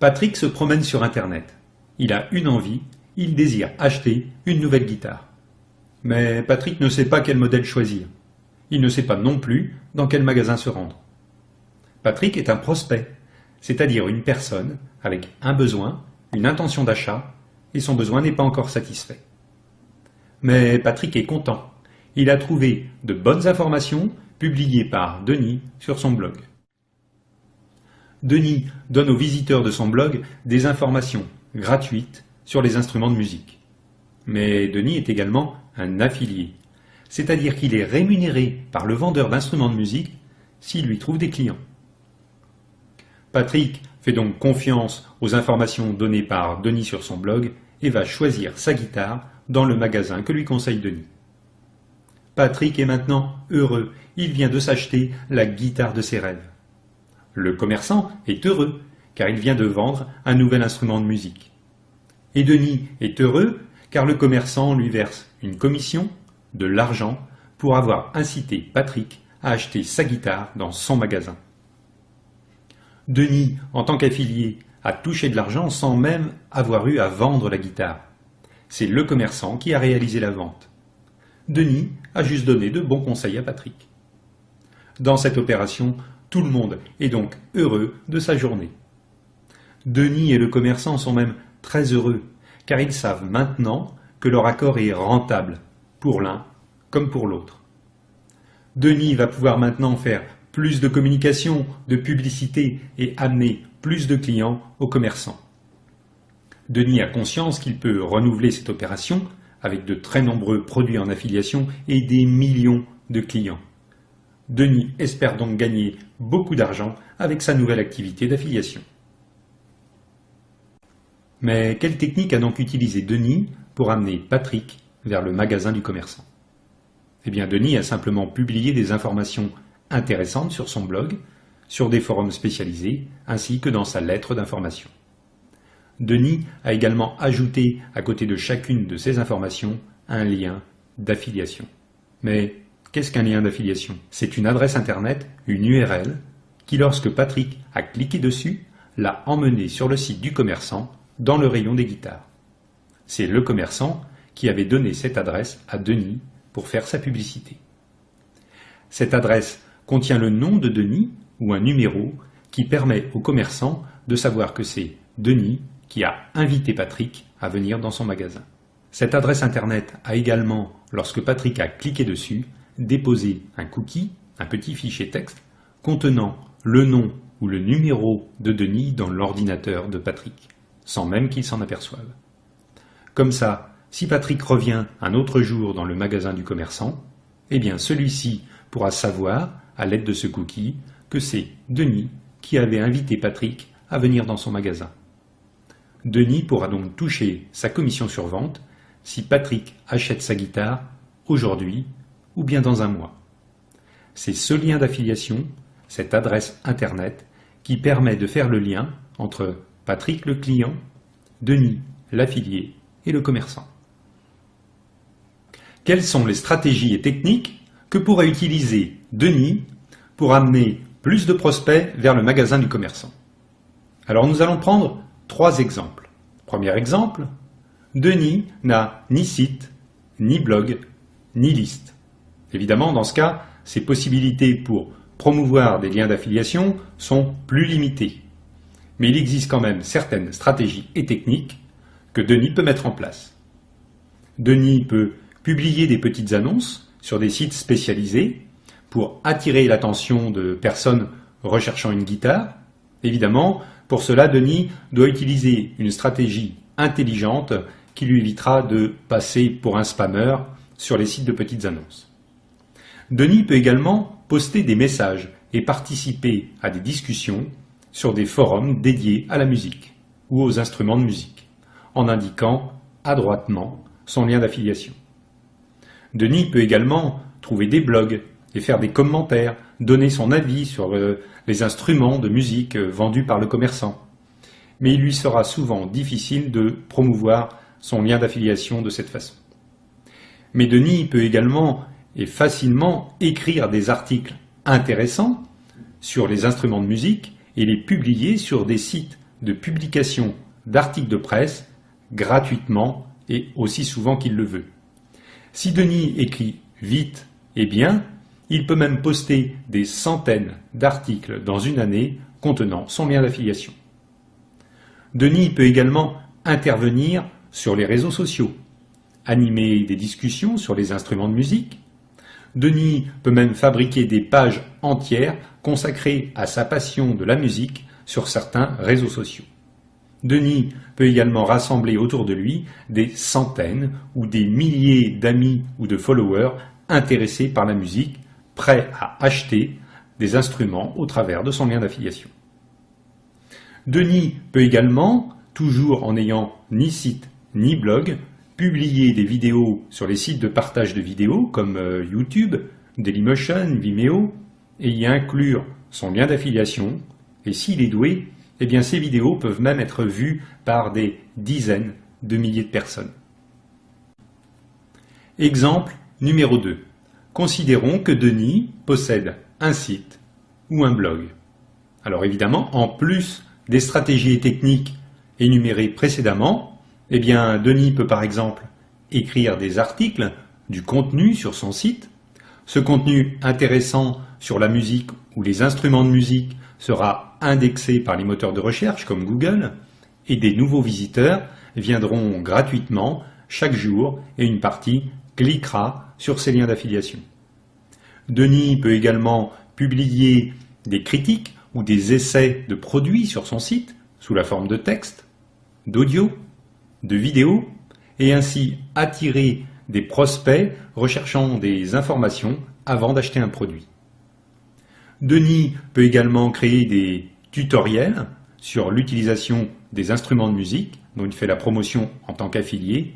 Patrick se promène sur Internet. Il a une envie, il désire acheter une nouvelle guitare. Mais Patrick ne sait pas quel modèle choisir. Il ne sait pas non plus dans quel magasin se rendre. Patrick est un prospect, c'est-à-dire une personne avec un besoin, une intention d'achat, et son besoin n'est pas encore satisfait. Mais Patrick est content. Il a trouvé de bonnes informations publiées par Denis sur son blog. Denis donne aux visiteurs de son blog des informations gratuites sur les instruments de musique. Mais Denis est également un affilié, c'est-à-dire qu'il est rémunéré par le vendeur d'instruments de musique s'il lui trouve des clients. Patrick fait donc confiance aux informations données par Denis sur son blog et va choisir sa guitare dans le magasin que lui conseille Denis. Patrick est maintenant heureux, il vient de s'acheter la guitare de ses rêves. Le commerçant est heureux, car il vient de vendre un nouvel instrument de musique. Et Denis est heureux, car le commerçant lui verse une commission, de l'argent, pour avoir incité Patrick à acheter sa guitare dans son magasin. Denis, en tant qu'affilié, a touché de l'argent sans même avoir eu à vendre la guitare. C'est le commerçant qui a réalisé la vente. Denis a juste donné de bons conseils à Patrick. Dans cette opération, tout le monde est donc heureux de sa journée. Denis et le commerçant sont même très heureux, car ils savent maintenant que leur accord est rentable, pour l'un comme pour l'autre. Denis va pouvoir maintenant faire plus de communication, de publicité et amener plus de clients aux commerçants. Denis a conscience qu'il peut renouveler cette opération avec de très nombreux produits en affiliation et des millions de clients. Denis espère donc gagner beaucoup d'argent avec sa nouvelle activité d'affiliation. Mais quelle technique a donc utilisé Denis pour amener Patrick vers le magasin du commerçant? Eh bien, Denis a simplement publié des informations intéressantes sur son blog, sur des forums spécialisés, ainsi que dans sa lettre d'information. Denis a également ajouté à côté de chacune de ces informations un lien d'affiliation. Mais qu'est-ce qu'un lien d'affiliation? C'est une adresse internet, une URL, qui lorsque Patrick a cliqué dessus, l'a emmené sur le site du commerçant dans le rayon des guitares. C'est le commerçant qui avait donné cette adresse à Denis pour faire sa publicité. Cette adresse contient le nom de Denis ou un numéro qui permet au commerçant de savoir que c'est Denis qui a invité Patrick à venir dans son magasin. Cette adresse internet a également, lorsque Patrick a cliqué dessus, déposé un cookie, un petit fichier texte, contenant le nom ou le numéro de Denis dans l'ordinateur de Patrick, sans même qu'il s'en aperçoive. Comme ça, si Patrick revient un autre jour dans le magasin du commerçant, eh bien celui-ci pourra savoir, à l'aide de ce cookie, que c'est Denis qui avait invité Patrick à venir dans son magasin. Denis pourra donc toucher sa commission sur vente si Patrick achète sa guitare aujourd'hui ou bien dans un mois. C'est ce lien d'affiliation, cette adresse internet, qui permet de faire le lien entre Patrick le client, Denis l'affilié et le commerçant. Quelles sont les stratégies et techniques que pourrait utiliser Denis pour amener plus de prospects vers le magasin du commerçant? Alors nous allons prendre 3 exemples. Premier exemple, Denis n'a ni site, ni blog, ni liste. Évidemment, dans ce cas, ses possibilités pour promouvoir des liens d'affiliation sont plus limitées. Mais il existe quand même certaines stratégies et techniques que Denis peut mettre en place. Denis peut publier des petites annonces sur des sites spécialisés pour attirer l'attention de personnes recherchant une guitare. Évidemment, pour cela, Denis doit utiliser une stratégie intelligente qui lui évitera de passer pour un spammeur sur les sites de petites annonces. Denis peut également poster des messages et participer à des discussions sur des forums dédiés à la musique ou aux instruments de musique, en indiquant adroitement son lien d'affiliation. Denis peut également trouver des blogs et faire des commentaires, donner son avis sur les instruments de musique vendus par le commerçant. Mais il lui sera souvent difficile de promouvoir son lien d'affiliation de cette façon. Mais Denis peut également et facilement écrire des articles intéressants sur les instruments de musique et les publier sur des sites de publication d'articles de presse gratuitement et aussi souvent qu'il le veut. Si Denis écrit vite et bien, il peut même poster des centaines d'articles dans une année contenant son lien d'affiliation. Denis peut également intervenir sur les réseaux sociaux, animer des discussions sur les instruments de musique. Denis peut même fabriquer des pages entières consacrées à sa passion de la musique sur certains réseaux sociaux. Denis peut également rassembler autour de lui des centaines ou des milliers d'amis ou de followers intéressés par la musique, prêts à acheter des instruments au travers de son lien d'affiliation. Denis peut également, toujours en n'ayant ni site ni blog, publier des vidéos sur les sites de partage de vidéos comme YouTube, Dailymotion, Vimeo, et y inclure son lien d'affiliation. Et s'il est doué, eh bien ces vidéos peuvent même être vues par des dizaines de milliers de personnes. Exemple numéro 2. Considérons que Denis possède un site ou un blog. Alors évidemment, en plus des stratégies et techniques énumérées précédemment, eh bien Denis peut par exemple écrire des articles, du contenu sur son site. Ce contenu intéressant sur la musique ou les instruments de musique sera indexé par les moteurs de recherche comme Google et des nouveaux visiteurs viendront gratuitement chaque jour et une partie cliquera sur ces liens d'affiliation. Denis peut également publier des critiques ou des essais de produits sur son site sous la forme de texte, d'audio, de vidéos et ainsi attirer des prospects recherchant des informations avant d'acheter un produit. Denis peut également créer des tutoriels sur l'utilisation des instruments de musique dont il fait la promotion en tant qu'affilié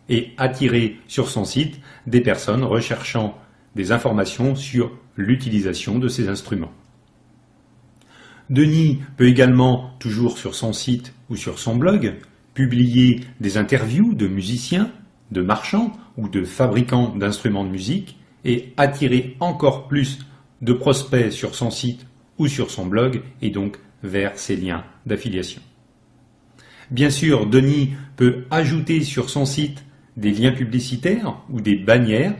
et attirer sur son site des personnes recherchant des informations sur l'utilisation de ces instruments. Denis peut également, toujours sur son site ou sur son blog, publier des interviews de musiciens, de marchands ou de fabricants d'instruments de musique et attirer encore plus de prospects sur son site ou sur son blog et donc vers ses liens d'affiliation. Bien sûr, Denis peut ajouter sur son site des liens publicitaires ou des bannières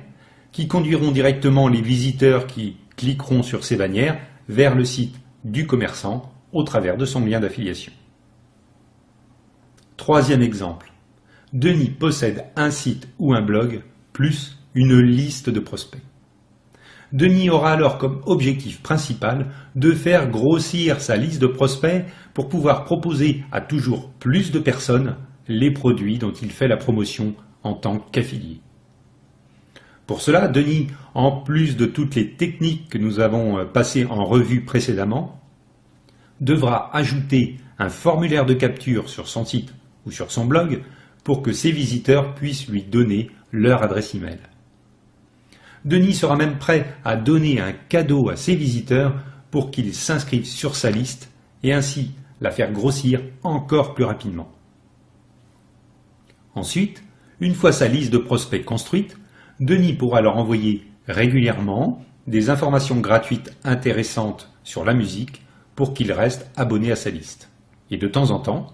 qui conduiront directement les visiteurs qui cliqueront sur ces bannières vers le site du commerçant au travers de son lien d'affiliation. Troisième exemple. Denis possède un site ou un blog plus une liste de prospects. Denis aura alors comme objectif principal de faire grossir sa liste de prospects pour pouvoir proposer à toujours plus de personnes les produits dont il fait la promotion en tant qu'affilié. Pour cela, Denis, en plus de toutes les techniques que nous avons passées en revue précédemment, devra ajouter un formulaire de capture sur son site ou sur son blog pour que ses visiteurs puissent lui donner leur adresse email. Denis sera même prêt à donner un cadeau à ses visiteurs pour qu'ils s'inscrivent sur sa liste et ainsi la faire grossir encore plus rapidement. Ensuite, une fois sa liste de prospects construite, Denis pourra leur envoyer régulièrement des informations gratuites intéressantes sur la musique pour qu'ils restent abonnés à sa liste. Et de temps en temps,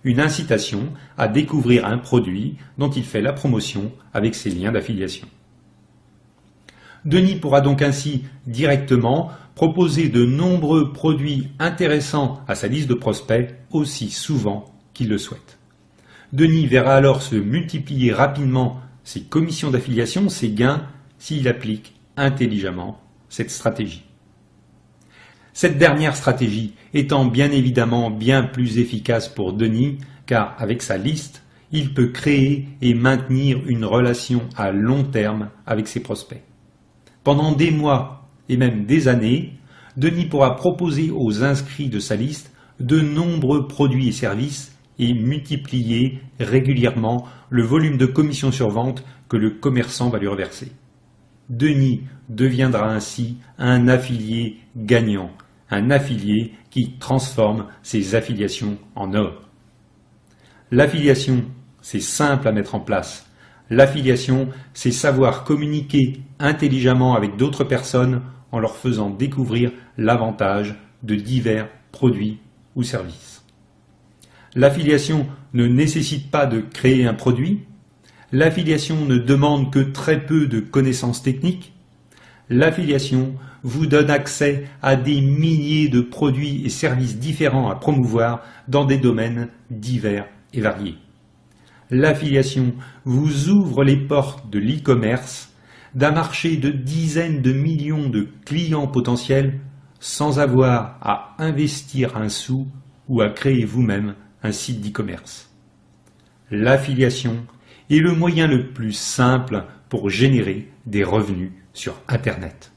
une incitation à découvrir un produit dont il fait la promotion avec ses liens d'affiliation. Denis pourra donc ainsi directement proposer de nombreux produits intéressants à sa liste de prospects aussi souvent qu'il le souhaite. Denis verra alors se multiplier rapidement ses commissions d'affiliation, ses gains, s'il applique intelligemment cette stratégie. Cette dernière stratégie étant bien évidemment bien plus efficace pour Denis, car avec sa liste, il peut créer et maintenir une relation à long terme avec ses prospects. Pendant des mois et même des années, Denis pourra proposer aux inscrits de sa liste de nombreux produits et services et multiplier régulièrement le volume de commissions sur vente que le commerçant va lui reverser. Denis deviendra ainsi un affilié gagnant, un affilié qui transforme ses affiliations en or. L'affiliation, c'est simple à mettre en place. L'affiliation, c'est savoir communiquer intelligemment avec d'autres personnes en leur faisant découvrir l'avantage de divers produits ou services. L'affiliation ne nécessite pas de créer un produit. L'affiliation ne demande que très peu de connaissances techniques. L'affiliation vous donne accès à des milliers de produits et services différents à promouvoir dans des domaines divers et variés. L'affiliation vous ouvre les portes de l'e-commerce, d'un marché de dizaines de millions de clients potentiels sans avoir à investir un sou ou à créer vous-même un site d'e-commerce. L'affiliation est le moyen le plus simple pour générer des revenus sur Internet.